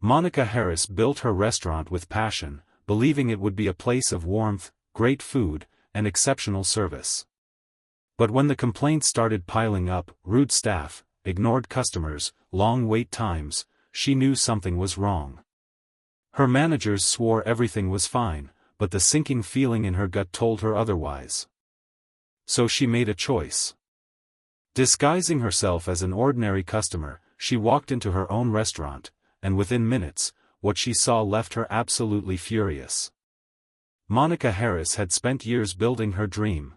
Monica Harris built her restaurant with passion, believing it would be a place of warmth, great food, and exceptional service. But when the complaints started piling up, rude staff, ignored customers, long wait times, she knew something was wrong. Her managers swore everything was fine, but the sinking feeling in her gut told her otherwise. So she made a choice. Disguising herself as an ordinary customer, she walked into her own restaurant, and within minutes, what she saw left her absolutely furious. Monica Harris had spent years building her dream.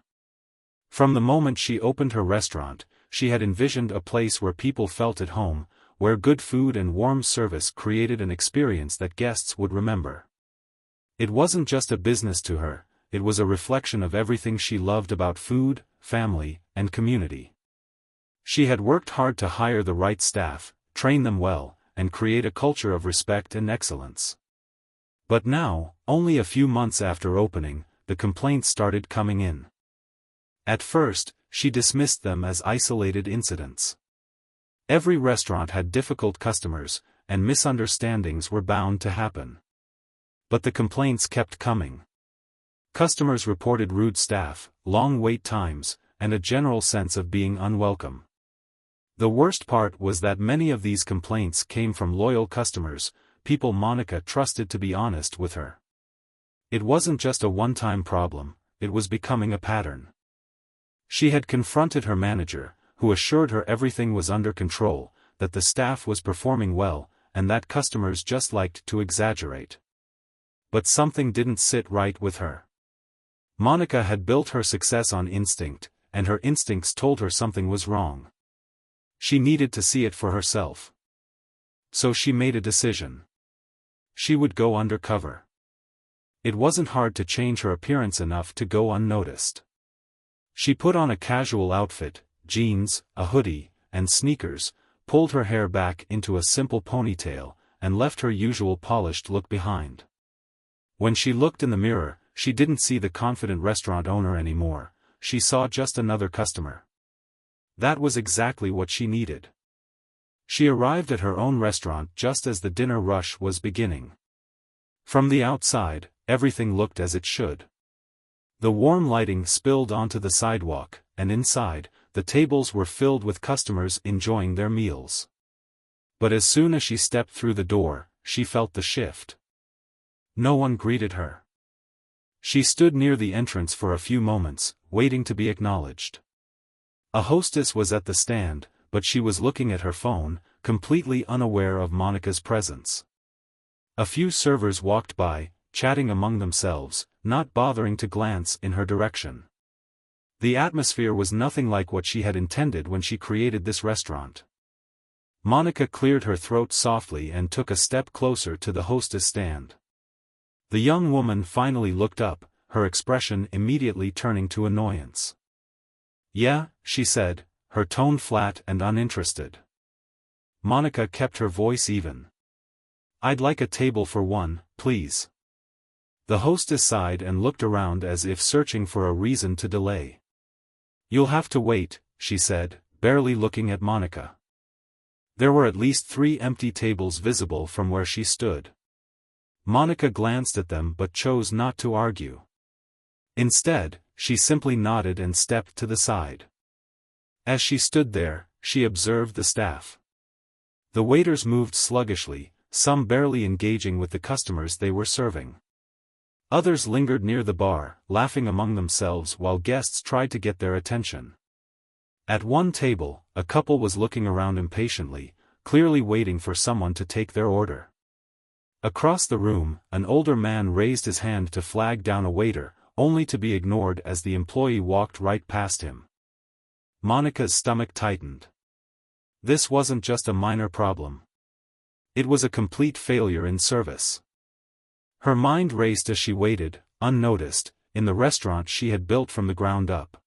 From the moment she opened her restaurant, she had envisioned a place where people felt at home, where good food and warm service created an experience that guests would remember. It wasn't just a business to her, it was a reflection of everything she loved about food, family, and community. She had worked hard to hire the right staff, train them well, and create a culture of respect and excellence. But now, only a few months after opening, the complaints started coming in. At first, she dismissed them as isolated incidents. Every restaurant had difficult customers, and misunderstandings were bound to happen. But the complaints kept coming. Customers reported rude staff, long wait times, and a general sense of being unwelcome. The worst part was that many of these complaints came from loyal customers, people Monica trusted to be honest with her. It wasn't just a one-time problem, it was becoming a pattern. She had confronted her manager, who assured her everything was under control, that the staff was performing well, and that customers just liked to exaggerate. But something didn't sit right with her. Monica had built her success on instinct, and her instincts told her something was wrong. She needed to see it for herself. So she made a decision. She would go undercover. It wasn't hard to change her appearance enough to go unnoticed. She put on a casual outfit, jeans, a hoodie, and sneakers, pulled her hair back into a simple ponytail, and left her usual polished look behind. When she looked in the mirror, she didn't see the confident restaurant owner anymore, she saw just another customer. That was exactly what she needed. She arrived at her own restaurant just as the dinner rush was beginning. From the outside, everything looked as it should. The warm lighting spilled onto the sidewalk, and inside, the tables were filled with customers enjoying their meals. But as soon as she stepped through the door, she felt the shift. No one greeted her. She stood near the entrance for a few moments, waiting to be acknowledged. A hostess was at the stand, but she was looking at her phone, completely unaware of Monica's presence. A few servers walked by, chatting among themselves, not bothering to glance in her direction. The atmosphere was nothing like what she had intended when she created this restaurant. Monica cleared her throat softly and took a step closer to the hostess stand. The young woman finally looked up, her expression immediately turning to annoyance. "Yeah," she said, her tone flat and uninterested. Monica kept her voice even. "I'd like a table for one, please." The hostess sighed and looked around as if searching for a reason to delay. "You'll have to wait," she said, barely looking at Monica. There were at least 3 empty tables visible from where she stood. Monica glanced at them but chose not to argue. Instead, she simply nodded and stepped to the side. As she stood there, she observed the staff. The waiters moved sluggishly, some barely engaging with the customers they were serving. Others lingered near the bar, laughing among themselves while guests tried to get their attention. At one table, a couple was looking around impatiently, clearly waiting for someone to take their order. Across the room, an older man raised his hand to flag down a waiter, only to be ignored as the employee walked right past him. Monica's stomach tightened. This wasn't just a minor problem. It was a complete failure in service. Her mind raced as she waited, unnoticed, in the restaurant she had built from the ground up.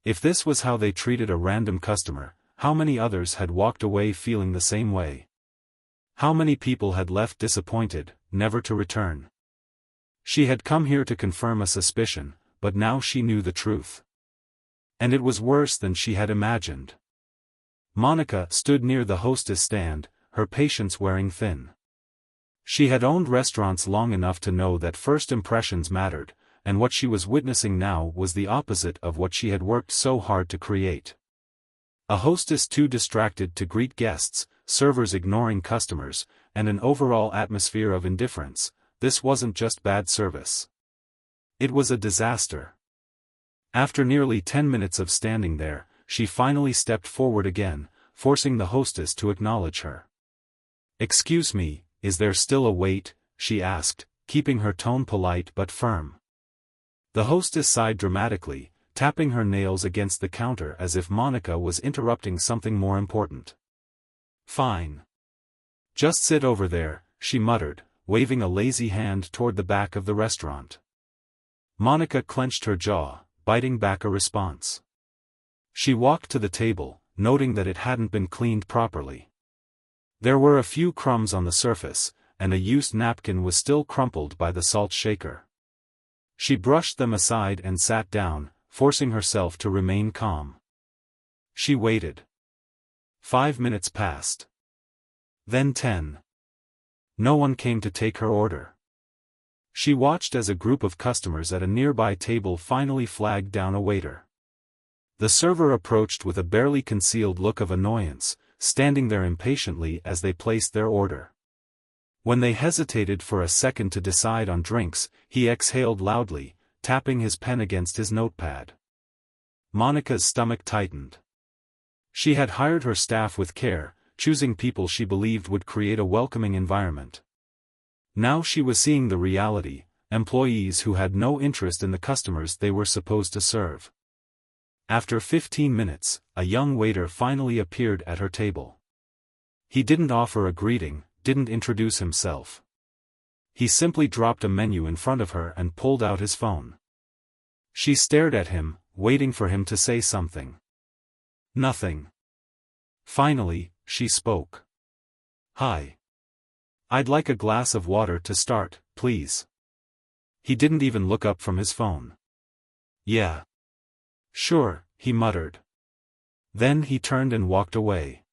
If this was how they treated a random customer, how many others had walked away feeling the same way? How many people had left disappointed, never to return? She had come here to confirm a suspicion, but now she knew the truth. And it was worse than she had imagined. Monica stood near the hostess stand, her patience wearing thin. She had owned restaurants long enough to know that first impressions mattered, and what she was witnessing now was the opposite of what she had worked so hard to create. A hostess too distracted to greet guests, servers ignoring customers, and an overall atmosphere of indifference. This wasn't just bad service. It was a disaster. After nearly 10 minutes of standing there, she finally stepped forward again, forcing the hostess to acknowledge her. "Excuse me, is there still a wait?" she asked, keeping her tone polite but firm. The hostess sighed dramatically, tapping her nails against the counter as if Monica was interrupting something more important. "Fine. Just sit over there," she muttered, waving a lazy hand toward the back of the restaurant. Monica clenched her jaw, biting back a response. She walked to the table, noting that it hadn't been cleaned properly. There were a few crumbs on the surface, and a used napkin was still crumpled by the salt shaker. She brushed them aside and sat down, forcing herself to remain calm. She waited. 5 minutes passed. Then 10. No one came to take her order. She watched as a group of customers at a nearby table finally flagged down a waiter. The server approached with a barely concealed look of annoyance, standing there impatiently as they placed their order. When they hesitated for a second to decide on drinks, he exhaled loudly, tapping his pen against his notepad. Monica's stomach tightened. She had hired her staff with care, choosing people she believed would create a welcoming environment. Now she was seeing the reality: employees who had no interest in the customers they were supposed to serve. After 15 minutes, a young waiter finally appeared at her table. He didn't offer a greeting, didn't introduce himself. He simply dropped a menu in front of her and pulled out his phone. She stared at him, waiting for him to say something. Nothing. Finally, she spoke. "Hi. I'd like a glass of water to start, please." He didn't even look up from his phone. "Yeah. Sure," he muttered. Then he turned and walked away.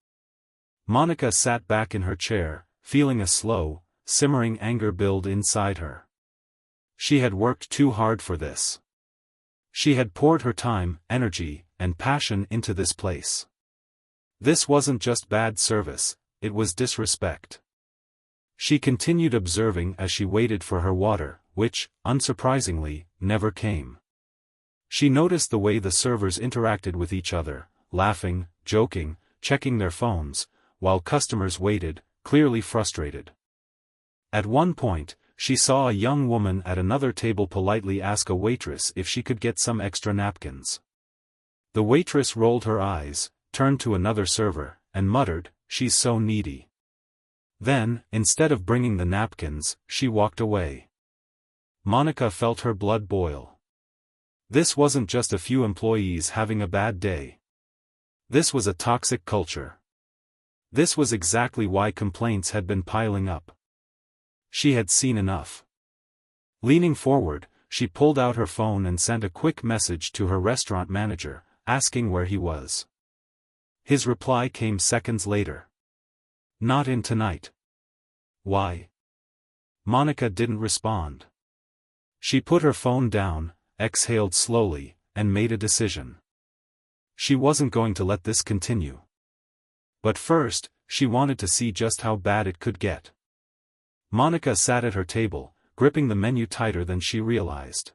Monica sat back in her chair, feeling a slow, simmering anger build inside her. She had worked too hard for this. She had poured her time, energy, and passion into this place. This wasn't just bad service, it was disrespect. She continued observing as she waited for her water, which, unsurprisingly, never came. She noticed the way the servers interacted with each other, laughing, joking, checking their phones, while customers waited, clearly frustrated. At one point, she saw a young woman at another table politely ask a waitress if she could get some extra napkins. The waitress rolled her eyes, turned to another server, and muttered, "She's so needy." Then, instead of bringing the napkins, she walked away. Monica felt her blood boil. This wasn't just a few employees having a bad day. This was a toxic culture. This was exactly why complaints had been piling up. She had seen enough. Leaning forward, she pulled out her phone and sent a quick message to her restaurant manager, asking where he was. His reply came seconds later. "Not in tonight." "Why?" Monica didn't respond. She put her phone down, exhaled slowly, and made a decision. She wasn't going to let this continue. But first, she wanted to see just how bad it could get. Monica sat at her table, gripping the menu tighter than she realized.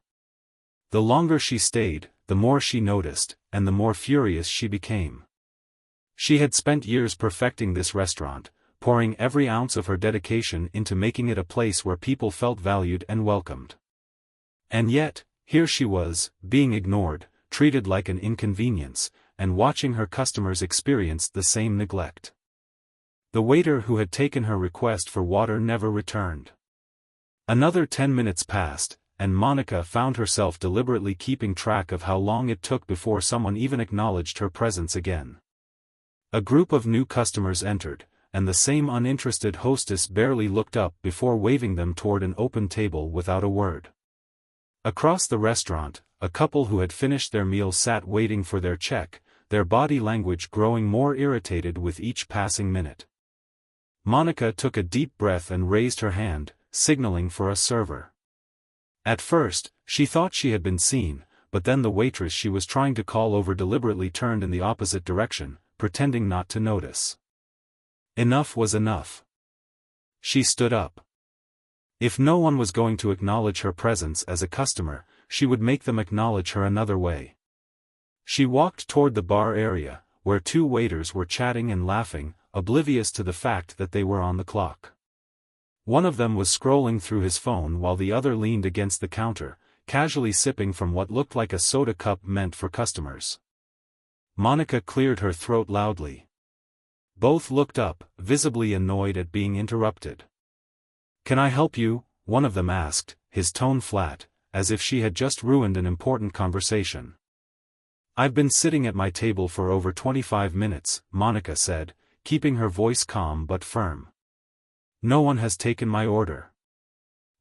The longer she stayed, the more she noticed, and the more furious she became. She had spent years perfecting this restaurant, pouring every ounce of her dedication into making it a place where people felt valued and welcomed. And yet, here she was, being ignored, treated like an inconvenience, and watching her customers experience the same neglect. The waiter who had taken her request for water never returned. Another 10 minutes passed, and Monica found herself deliberately keeping track of how long it took before someone even acknowledged her presence again. A group of new customers entered, and the same uninterested hostess barely looked up before waving them toward an open table without a word. Across the restaurant, a couple who had finished their meal sat waiting for their check, their body language growing more irritated with each passing minute. Monica took a deep breath and raised her hand, signaling for a server. At first, she thought she had been seen, but then the waitress she was trying to call over deliberately turned in the opposite direction, pretending not to notice. Enough was enough. She stood up. If no one was going to acknowledge her presence as a customer, she would make them acknowledge her another way. She walked toward the bar area, where two waiters were chatting and laughing, oblivious to the fact that they were on the clock. One of them was scrolling through his phone while the other leaned against the counter, casually sipping from what looked like a soda cup meant for customers. Monica cleared her throat loudly. Both looked up, visibly annoyed at being interrupted. "Can I help you?" one of them asked, his tone flat, as if she had just ruined an important conversation. "I've been sitting at my table for over 25 minutes, Monica said, keeping her voice calm but firm. "No one has taken my order.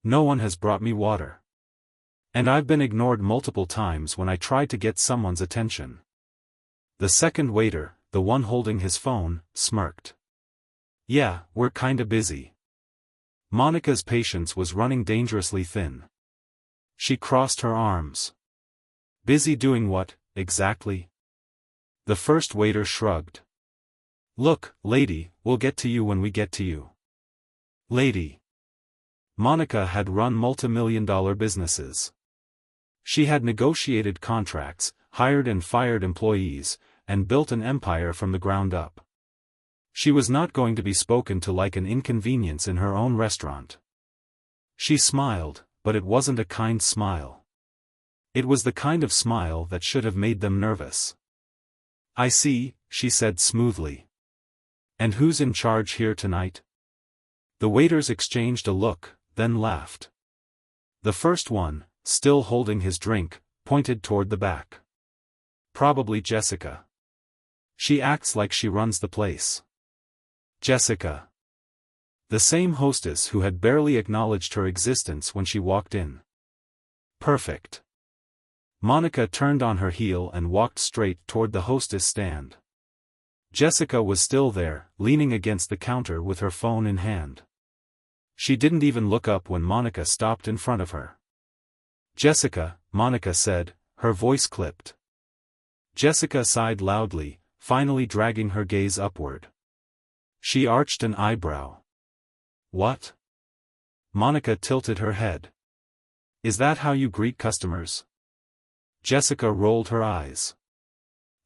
No one has brought me water. And I've been ignored multiple times when I tried to get someone's attention." The second waiter, the one holding his phone, smirked. "Yeah, we're kinda busy." Monica's patience was running dangerously thin. She crossed her arms. "Busy doing what, exactly?" The first waiter shrugged. "Look, lady, we'll get to you when we get to you." Lady. Monica had run multimillion-dollar businesses. She had negotiated contracts, hired and fired employees, and built an empire from the ground up. She was not going to be spoken to like an inconvenience in her own restaurant. She smiled, but it wasn't a kind smile. It was the kind of smile that should have made them nervous. "I see," she said smoothly. "And who's in charge here tonight?" The waiters exchanged a look, then laughed. The first one, still holding his drink, pointed toward the back. "Probably Jessica. She acts like she runs the place." Jessica. The same hostess who had barely acknowledged her existence when she walked in. Perfect. Monica turned on her heel and walked straight toward the hostess stand. Jessica was still there, leaning against the counter with her phone in hand. She didn't even look up when Monica stopped in front of her. "Jessica," Monica said, her voice clipped. Jessica sighed loudly, finally dragging her gaze upward. She arched an eyebrow. "What?" Monica tilted her head. "Is that how you greet customers?" Jessica rolled her eyes.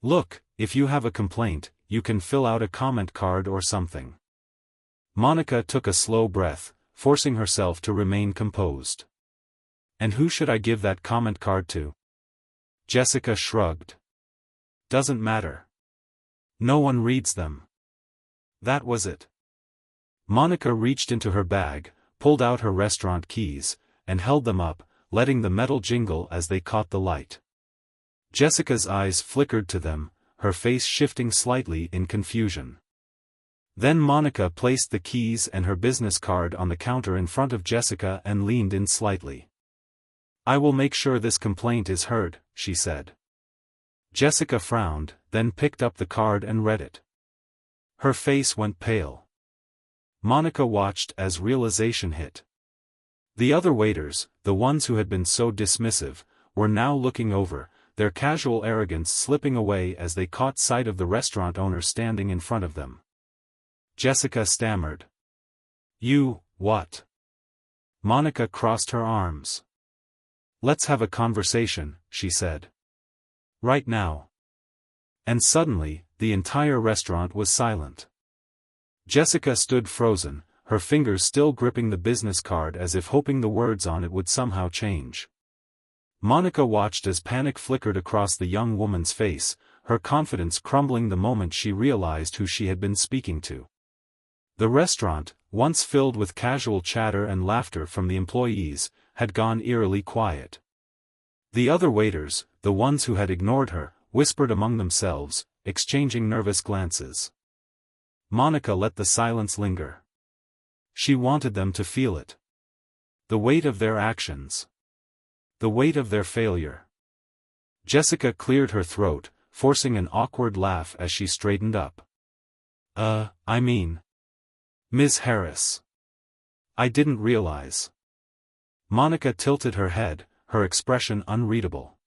"Look, if you have a complaint, you can fill out a comment card or something." Monica took a slow breath, forcing herself to remain composed. "And who should I give that comment card to?" Jessica shrugged. "Doesn't matter. No one reads them." That was it. Monica reached into her bag, pulled out her restaurant keys, and held them up, letting the metal jingle as they caught the light. Jessica's eyes flickered to them, her face shifting slightly in confusion. Then Monica placed the keys and her business card on the counter in front of Jessica and leaned in slightly. "I will make sure this complaint is heard," she said. Jessica frowned, then picked up the card and read it. Her face went pale. Monica watched as realization hit. The other waiters, the ones who had been so dismissive, were now looking over, their casual arrogance slipping away as they caught sight of the restaurant owner standing in front of them. Jessica stammered. "You, what?" Monica crossed her arms. "Let's have a conversation," she said. "Right now." And suddenly, the entire restaurant was silent. Jessica stood frozen, her fingers still gripping the business card as if hoping the words on it would somehow change. Monica watched as panic flickered across the young woman's face, her confidence crumbling the moment she realized who she had been speaking to. The restaurant, once filled with casual chatter and laughter from the employees, had gone eerily quiet. The other waiters, the ones who had ignored her, whispered among themselves, exchanging nervous glances. Monica let the silence linger. She wanted them to feel it. The weight of their actions. The weight of their failure. Jessica cleared her throat, forcing an awkward laugh as she straightened up. I mean. Ms. Harris. I didn't realize. Monica tilted her head, her expression unreadable.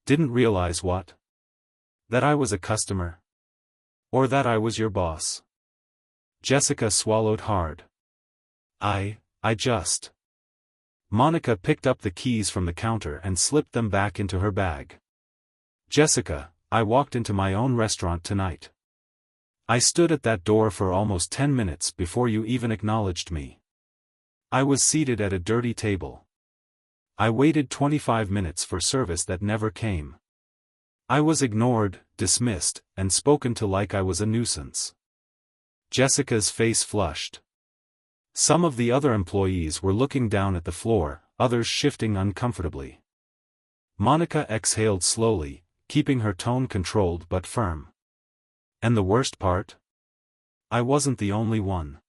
Didn't realize what? That I was a customer? Or that I was your boss? Jessica swallowed hard. I just. Monica picked up the keys from the counter and slipped them back into her bag. Jessica, I walked into my own restaurant tonight. I stood at that door for almost 10 minutes before you even acknowledged me. I was seated at a dirty table. I waited 25 minutes for service that never came. I was ignored, dismissed, and spoken to like I was a nuisance. Jessica's face flushed. Some of the other employees were looking down at the floor, others shifting uncomfortably. Monica exhaled slowly, keeping her tone controlled but firm. And the worst part? I wasn't the only one.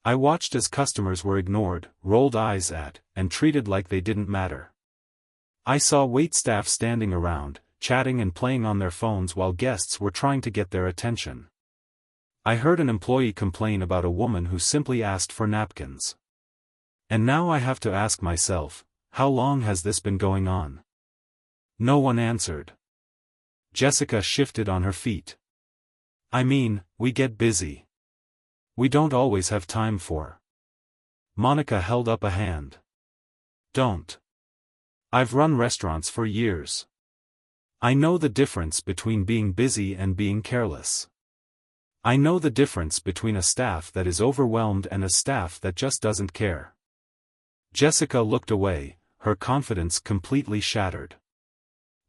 I watched as customers were ignored, rolled eyes at, and treated like they didn't matter. I saw waitstaff standing around, chatting and playing on their phones while guests were trying to get their attention. I heard an employee complain about a woman who simply asked for napkins. And now I have to ask myself, how long has this been going on? No one answered. Jessica shifted on her feet. I mean, we get busy. We don't always have time for. Monica held up a hand. Don't. I've run restaurants for years. I know the difference between being busy and being careless. I know the difference between a staff that is overwhelmed and a staff that just doesn't care. Jessica looked away, her confidence completely shattered.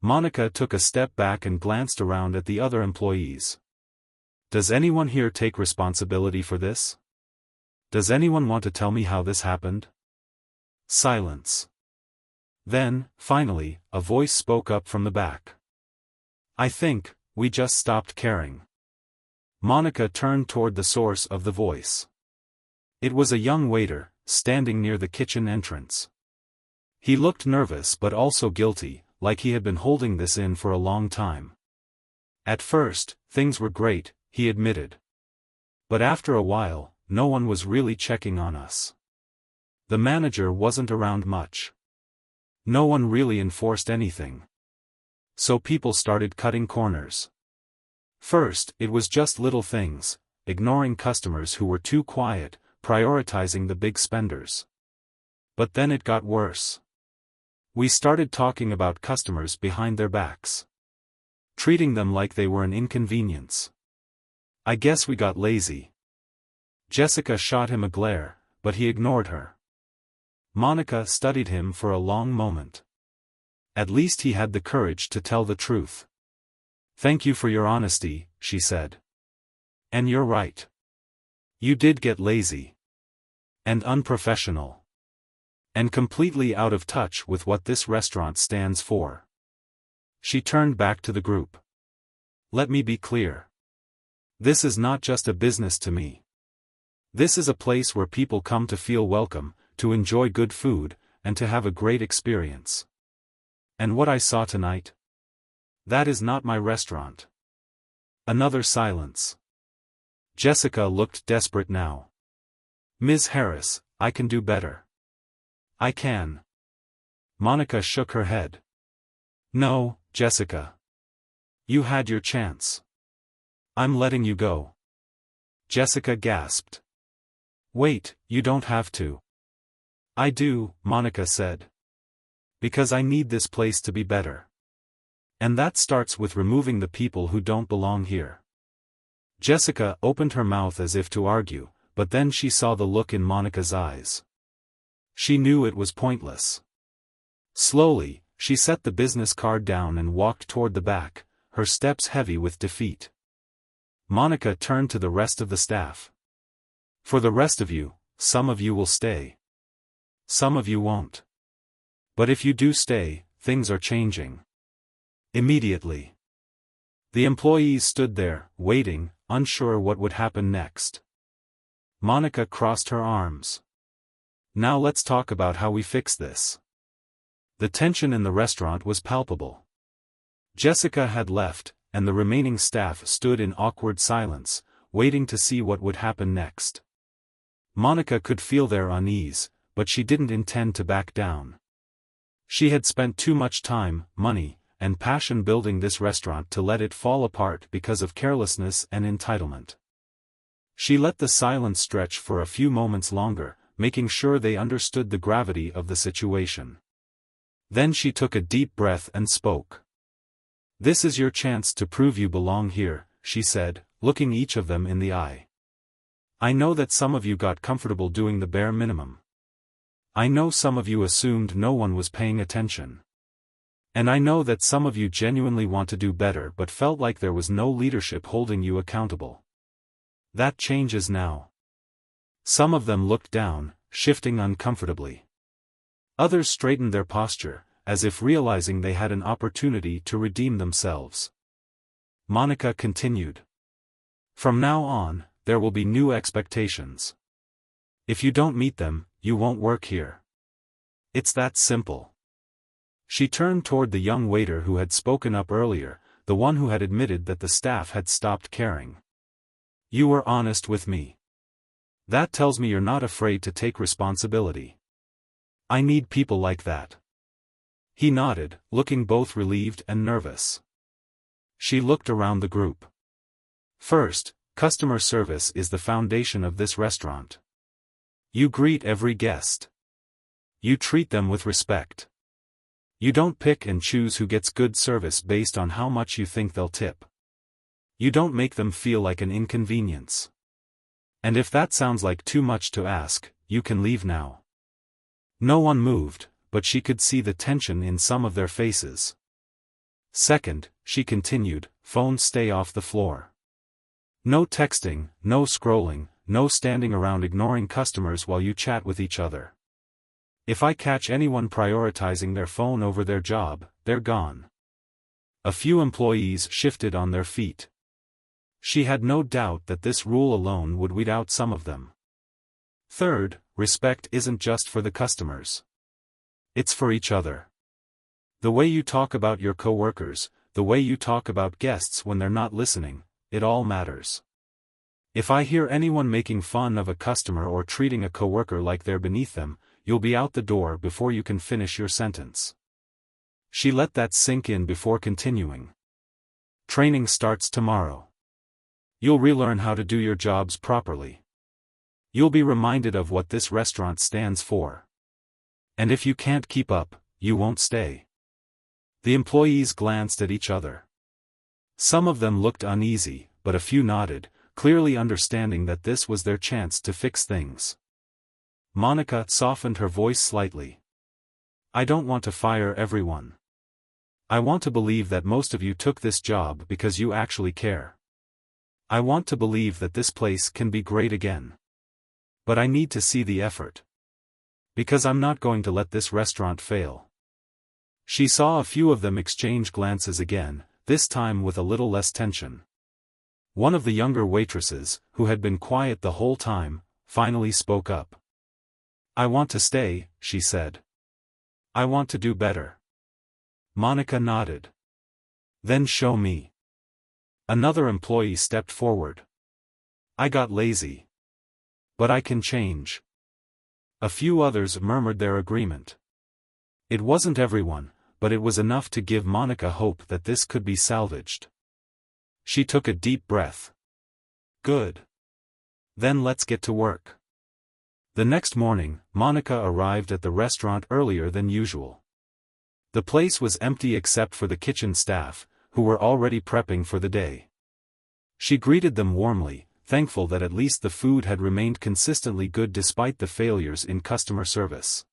Monica took a step back and glanced around at the other employees. Does anyone here take responsibility for this? Does anyone want to tell me how this happened? Silence. Then, finally, a voice spoke up from the back. I think, we just stopped caring. Monica turned toward the source of the voice. It was a young waiter, standing near the kitchen entrance. He looked nervous but also guilty, like he had been holding this in for a long time. At first, things were great, he admitted. But after a while, no one was really checking on us. The manager wasn't around much. No one really enforced anything. So people started cutting corners. First, it was just little things, ignoring customers who were too quiet, prioritizing the big spenders. But then it got worse. We started talking about customers behind their backs. Treating them like they were an inconvenience. I guess we got lazy. Jessica shot him a glare, but he ignored her. Monica studied him for a long moment. At least he had the courage to tell the truth. Thank you for your honesty, she said. And you're right. You did get lazy. And unprofessional. And completely out of touch with what this restaurant stands for. She turned back to the group. Let me be clear. This is not just a business to me. This is a place where people come to feel welcome, to enjoy good food, and to have a great experience. And what I saw tonight? That is not my restaurant. Another silence. Jessica looked desperate now. Ms. Harris, I can do better. I can. Monica shook her head. No, Jessica. You had your chance. I'm letting you go. Jessica gasped. Wait, you don't have to. I do, Monica said. Because I need this place to be better. And that starts with removing the people who don't belong here. Jessica opened her mouth as if to argue, but then she saw the look in Monica's eyes. She knew it was pointless. Slowly, she set the business card down and walked toward the back, her steps heavy with defeat. Monica turned to the rest of the staff. For the rest of you, some of you will stay. Some of you won't. But if you do stay, things are changing. Immediately. The employees stood there, waiting, unsure what would happen next. Monica crossed her arms. Now let's talk about how we fix this. The tension in the restaurant was palpable. Jessica had left, and the remaining staff stood in awkward silence, waiting to see what would happen next. Monica could feel their unease, but she didn't intend to back down. She had spent too much time, money, and passion building this restaurant to let it fall apart because of carelessness and entitlement. She let the silence stretch for a few moments longer, making sure they understood the gravity of the situation. Then she took a deep breath and spoke. "This is your chance to prove you belong here," she said, looking each of them in the eye. "I know that some of you got comfortable doing the bare minimum. I know some of you assumed no one was paying attention. And I know that some of you genuinely want to do better but felt like there was no leadership holding you accountable. That changes now." Some of them looked down, shifting uncomfortably. Others straightened their posture, as if realizing they had an opportunity to redeem themselves. Monica continued. "From now on, there will be new expectations. If you don't meet them, you won't work here. It's that simple." She turned toward the young waiter who had spoken up earlier, the one who had admitted that the staff had stopped caring. "You were honest with me. That tells me you're not afraid to take responsibility. I need people like that." He nodded, looking both relieved and nervous. She looked around the group. "First, customer service is the foundation of this restaurant. You greet every guest. You treat them with respect. You don't pick and choose who gets good service based on how much you think they'll tip. You don't make them feel like an inconvenience. And if that sounds like too much to ask, you can leave now." No one moved, but she could see the tension in some of their faces. "Second," she continued, "phones stay off the floor. No texting, no scrolling, no standing around ignoring customers while you chat with each other. If I catch anyone prioritizing their phone over their job, they're gone." A few employees shifted on their feet. She had no doubt that this rule alone would weed out some of them. "Third, respect isn't just for the customers. It's for each other. The way you talk about your coworkers, the way you talk about guests when they're not listening, it all matters. If I hear anyone making fun of a customer or treating a coworker like they're beneath them, you'll be out the door before you can finish your sentence." She let that sink in before continuing. "Training starts tomorrow. You'll relearn how to do your jobs properly. You'll be reminded of what this restaurant stands for. And if you can't keep up, you won't stay." The employees glanced at each other. Some of them looked uneasy, but a few nodded, clearly understanding that this was their chance to fix things. Monica softened her voice slightly. "I don't want to fire everyone. I want to believe that most of you took this job because you actually care. I want to believe that this place can be great again. But I need to see the effort. Because I'm not going to let this restaurant fail." She saw a few of them exchange glances again, this time with a little less tension. One of the younger waitresses, who had been quiet the whole time, finally spoke up. "I want to stay," she said. "I want to do better." Monica nodded. "Then show me." Another employee stepped forward. "I got lazy. But I can change." A few others murmured their agreement. It wasn't everyone, but it was enough to give Monica hope that this could be salvaged. She took a deep breath. "Good. Then let's get to work." The next morning, Monica arrived at the restaurant earlier than usual. The place was empty except for the kitchen staff, who were already prepping for the day. She greeted them warmly, thankful that at least the food had remained consistently good despite the failures in customer service.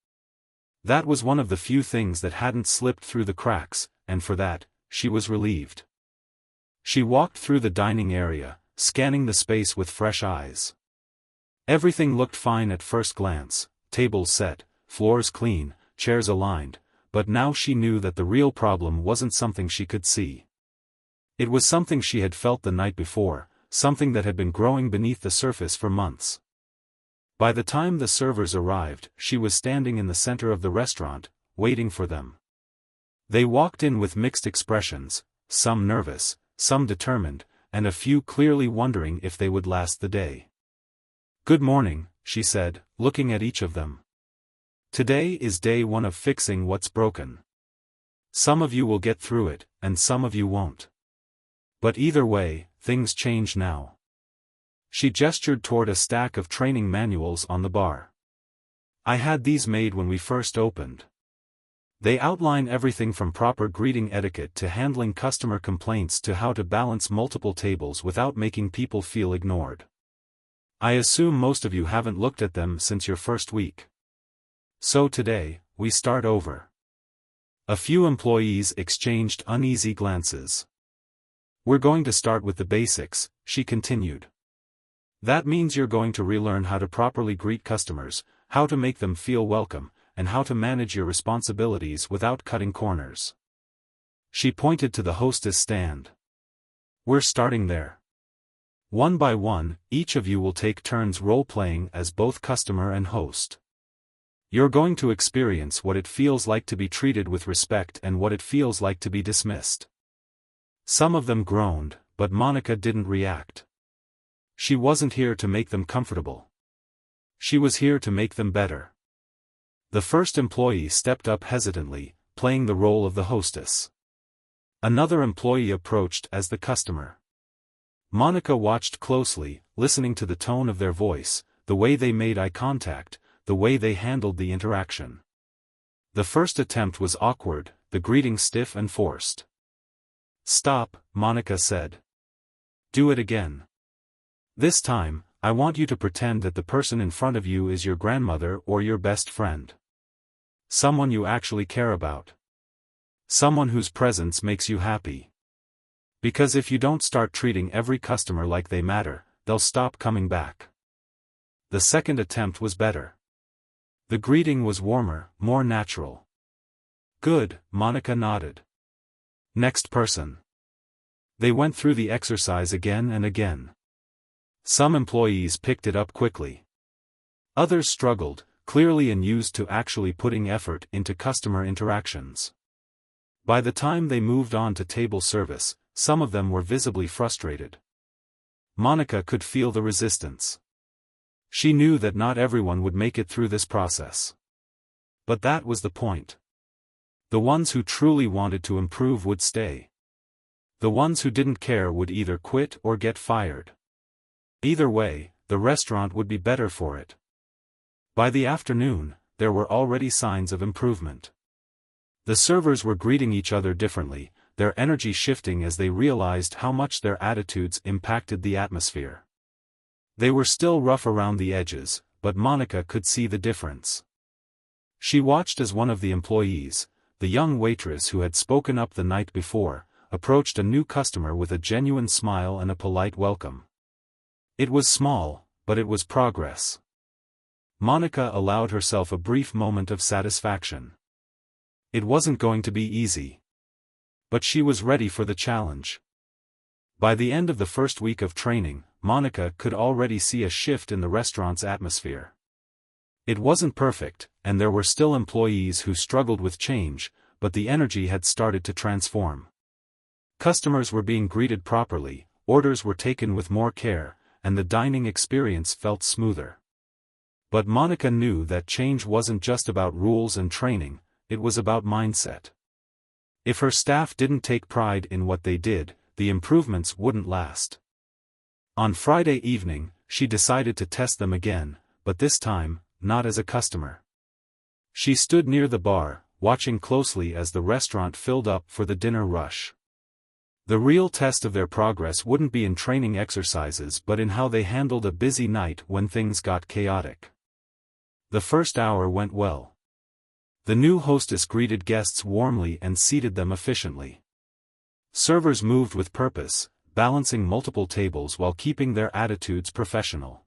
That was one of the few things that hadn't slipped through the cracks, and for that, she was relieved. She walked through the dining area, scanning the space with fresh eyes. Everything looked fine at first glance, tables set, floors clean, chairs aligned, but now she knew that the real problem wasn't something she could see. It was something she had felt the night before, something that had been growing beneath the surface for months. By the time the servers arrived, she was standing in the center of the restaurant, waiting for them. They walked in with mixed expressions, some nervous, some determined, and a few clearly wondering if they would last the day. "Good morning," she said, looking at each of them. Today is day one of fixing what's broken. Some of you will get through it, and some of you won't. But either way, things change now. She gestured toward a stack of training manuals on the bar. I had these made when we first opened. They outline everything from proper greeting etiquette to handling customer complaints to how to balance multiple tables without making people feel ignored. I assume most of you haven't looked at them since your first week. So today, we start over. A few employees exchanged uneasy glances. We're going to start with the basics, she continued. That means you're going to relearn how to properly greet customers, how to make them feel welcome, and how to manage your responsibilities without cutting corners. She pointed to the hostess stand. We're starting there. One by one, each of you will take turns role-playing as both customer and host. You're going to experience what it feels like to be treated with respect and what it feels like to be dismissed. Some of them groaned, but Monica didn't react. She wasn't here to make them comfortable. She was here to make them better. The first employee stepped up hesitantly, playing the role of the hostess. Another employee approached as the customer. Monica watched closely, listening to the tone of their voice, the way they made eye contact, the way they handled the interaction. The first attempt was awkward, the greeting stiff and forced. Stop, Monica said. Do it again. This time, I want you to pretend that the person in front of you is your grandmother or your best friend. Someone you actually care about. Someone whose presence makes you happy. Because if you don't start treating every customer like they matter, they'll stop coming back. The second attempt was better. The greeting was warmer, more natural. Good, Monica nodded. Next person. They went through the exercise again and again. Some employees picked it up quickly. Others struggled, clearly unused to actually putting effort into customer interactions. By the time they moved on to table service, some of them were visibly frustrated. Monica could feel the resistance. She knew that not everyone would make it through this process. But that was the point. The ones who truly wanted to improve would stay. The ones who didn't care would either quit or get fired. Either way, the restaurant would be better for it. By the afternoon, there were already signs of improvement. The servers were greeting each other differently, their energy shifting as they realized how much their attitudes impacted the atmosphere. They were still rough around the edges, but Monica could see the difference. She watched as one of the employees, the young waitress who had spoken up the night before, approached a new customer with a genuine smile and a polite welcome. It was small, but it was progress. Monica allowed herself a brief moment of satisfaction. It wasn't going to be easy. But she was ready for the challenge. By the end of the first week of training, Monica could already see a shift in the restaurant's atmosphere. It wasn't perfect, and there were still employees who struggled with change, but the energy had started to transform. Customers were being greeted properly, orders were taken with more care, and the dining experience felt smoother. But Monica knew that change wasn't just about rules and training, it was about mindset. If her staff didn't take pride in what they did, the improvements wouldn't last. On Friday evening, she decided to test them again, but this time, not as a customer. She stood near the bar, watching closely as the restaurant filled up for the dinner rush. The real test of their progress wouldn't be in training exercises but in how they handled a busy night when things got chaotic. The first hour went well. The new hostess greeted guests warmly and seated them efficiently. Servers moved with purpose, balancing multiple tables while keeping their attitudes professional.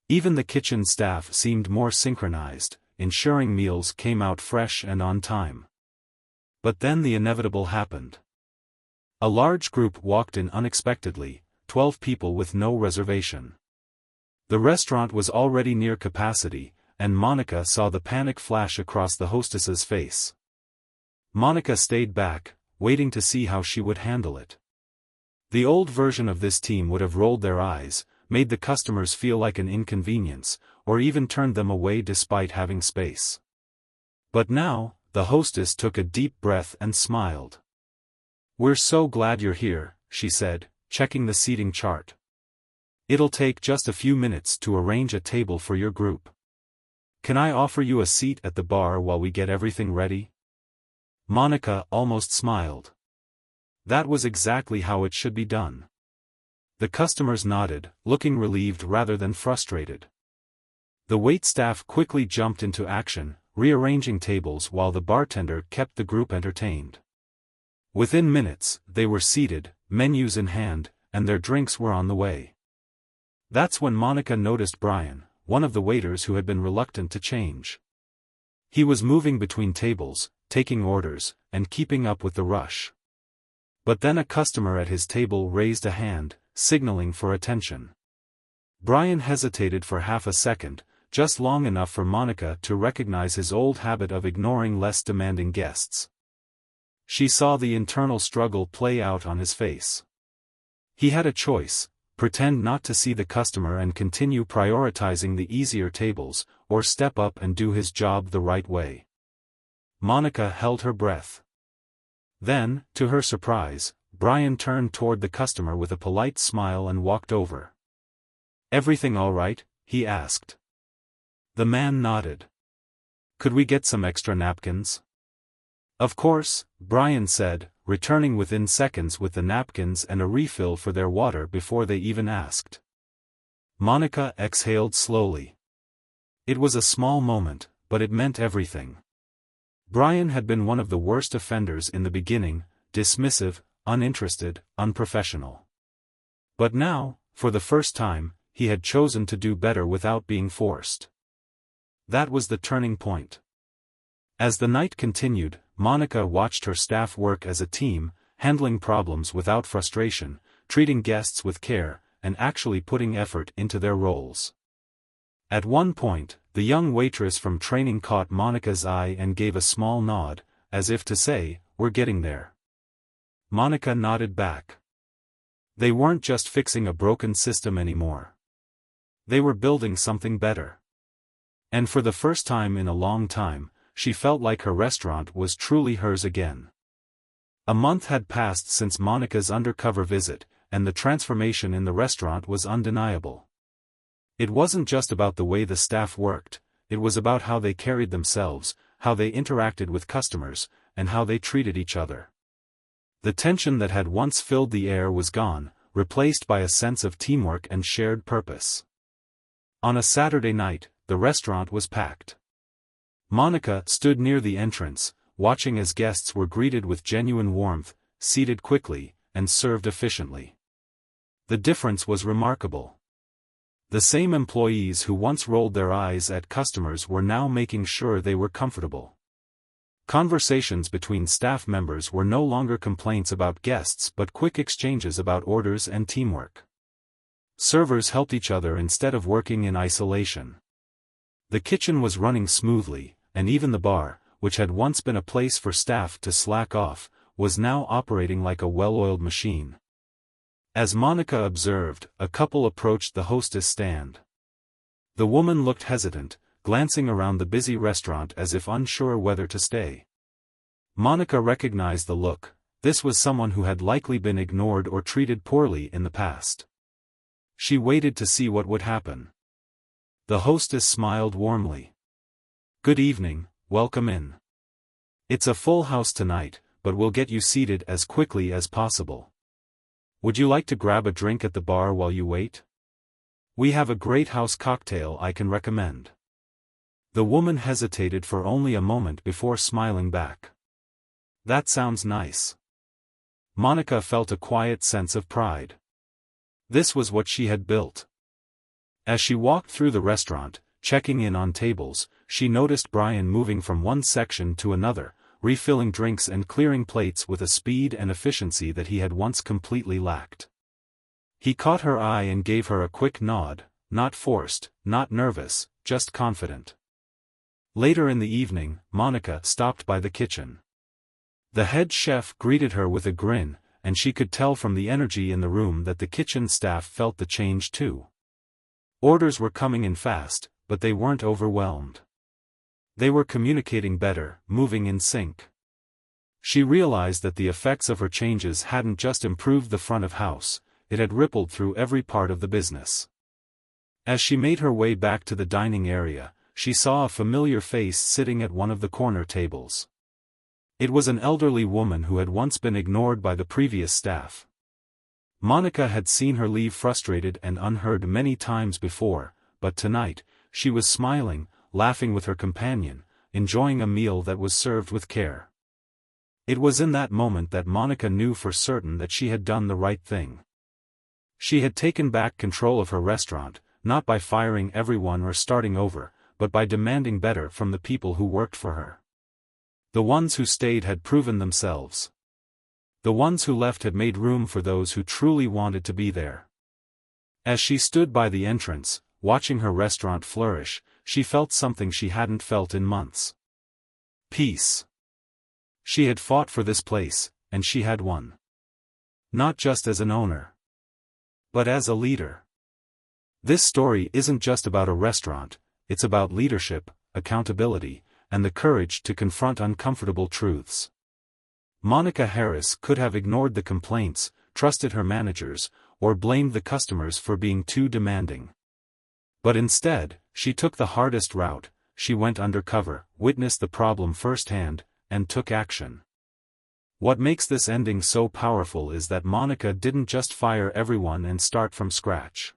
Even the kitchen staff seemed more synchronized, ensuring meals came out fresh and on time. But then the inevitable happened. A large group walked in unexpectedly, 12 people with no reservation. The restaurant was already near capacity, and Monica saw the panic flash across the hostess's face. Monica stayed back, waiting to see how she would handle it. The old version of this team would have rolled their eyes, made the customers feel like an inconvenience, or even turned them away despite having space. But now, the hostess took a deep breath and smiled. "We're so glad you're here," she said, checking the seating chart. "It'll take just a few minutes to arrange a table for your group. Can I offer you a seat at the bar while we get everything ready?" Monica almost smiled. That was exactly how it should be done. The customers nodded, looking relieved rather than frustrated. The waitstaff quickly jumped into action, rearranging tables while the bartender kept the group entertained. Within minutes, they were seated, menus in hand, and their drinks were on the way. That's when Monica noticed Brian, one of the waiters who had been reluctant to change. He was moving between tables, taking orders, and keeping up with the rush. But then a customer at his table raised a hand, signaling for attention. Brian hesitated for half a second, just long enough for Monica to recognize his old habit of ignoring less demanding guests. She saw the internal struggle play out on his face. He had a choice: pretend not to see the customer and continue prioritizing the easier tables, or step up and do his job the right way. Monica held her breath. Then, to her surprise, Brian turned toward the customer with a polite smile and walked over. "Everything all right?" he asked. The man nodded. "Could we get some extra napkins?" "Of course," Brian said, returning within seconds with the napkins and a refill for their water before they even asked. Monica exhaled slowly. It was a small moment, but it meant everything. Brian had been one of the worst offenders in the beginning, dismissive, uninterested, unprofessional. But now, for the first time, he had chosen to do better without being forced. That was the turning point. As the night continued, Monica watched her staff work as a team, handling problems without frustration, treating guests with care, and actually putting effort into their roles. At one point, the young waitress from training caught Monica's eye and gave a small nod, as if to say, "We're getting there." Monica nodded back. They weren't just fixing a broken system anymore. They were building something better. And for the first time in a long time, she felt like her restaurant was truly hers again. A month had passed since Monica's undercover visit, and the transformation in the restaurant was undeniable. It wasn't just about the way the staff worked, it was about how they carried themselves, how they interacted with customers, and how they treated each other. The tension that had once filled the air was gone, replaced by a sense of teamwork and shared purpose. On a Saturday night, the restaurant was packed. Monica stood near the entrance, watching as guests were greeted with genuine warmth, seated quickly, and served efficiently. The difference was remarkable. The same employees who once rolled their eyes at customers were now making sure they were comfortable. Conversations between staff members were no longer complaints about guests but quick exchanges about orders and teamwork. Servers helped each other instead of working in isolation. The kitchen was running smoothly, and even the bar, which had once been a place for staff to slack off, was now operating like a well-oiled machine. As Monica observed, a couple approached the hostess stand. The woman looked hesitant, glancing around the busy restaurant as if unsure whether to stay. Monica recognized the look. This was someone who had likely been ignored or treated poorly in the past. She waited to see what would happen. The hostess smiled warmly. "Good evening, welcome in. It's a full house tonight, but we'll get you seated as quickly as possible. Would you like to grab a drink at the bar while you wait? We have a great house cocktail I can recommend." The woman hesitated for only a moment before smiling back. "That sounds nice." Monica felt a quiet sense of pride. This was what she had built. As she walked through the restaurant, checking in on tables, she noticed Brian moving from one section to another, refilling drinks and clearing plates with a speed and efficiency that he had once completely lacked. He caught her eye and gave her a quick nod, not forced, not nervous, just confident. Later in the evening, Monica stopped by the kitchen. The head chef greeted her with a grin, and she could tell from the energy in the room that the kitchen staff felt the change too. Orders were coming in fast, but they weren't overwhelmed. They were communicating better, moving in sync. She realized that the effects of her changes hadn't just improved the front of house, it had rippled through every part of the business. As she made her way back to the dining area, she saw a familiar face sitting at one of the corner tables. It was an elderly woman who had once been ignored by the previous staff. Monica had seen her leave frustrated and unheard many times before, but tonight, she was smiling, laughing with her companion, enjoying a meal that was served with care. It was in that moment that Monica knew for certain that she had done the right thing. She had taken back control of her restaurant, not by firing everyone or starting over, but by demanding better from the people who worked for her. The ones who stayed had proven themselves. The ones who left had made room for those who truly wanted to be there. As she stood by the entrance, watching her restaurant flourish, she felt something she hadn't felt in months. Peace. She had fought for this place, and she had won. Not just as an owner, but as a leader. This story isn't just about a restaurant, it's about leadership, accountability, and the courage to confront uncomfortable truths. Monica Harris could have ignored the complaints, trusted her managers, or blamed the customers for being too demanding. But instead, she took the hardest route. She went undercover, witnessed the problem firsthand, and took action. What makes this ending so powerful is that Monica didn't just fire everyone and start from scratch.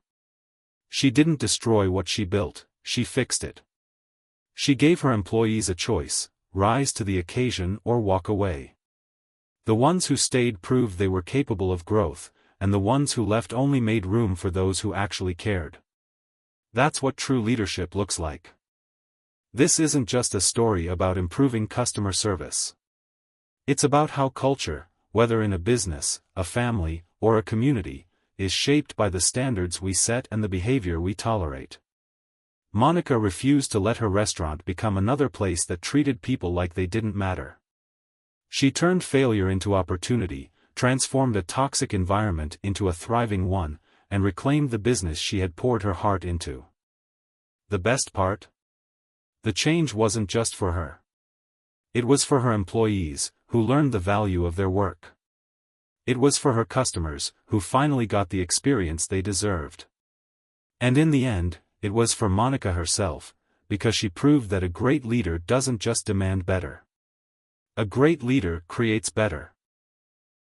She didn't destroy what she built, she fixed it. She gave her employees a choice: rise to the occasion or walk away. The ones who stayed proved they were capable of growth, and the ones who left only made room for those who actually cared. That's what true leadership looks like. This isn't just a story about improving customer service. It's about how culture, whether in a business, a family, or a community, is shaped by the standards we set and the behavior we tolerate. Monica refused to let her restaurant become another place that treated people like they didn't matter. She turned failure into opportunity, transformed a toxic environment into a thriving one, and reclaimed the business she had poured her heart into. The best part? The change wasn't just for her. It was for her employees, who learned the value of their work. It was for her customers, who finally got the experience they deserved. And in the end, it was for Monica herself, because she proved that a great leader doesn't just demand better. A great leader creates better.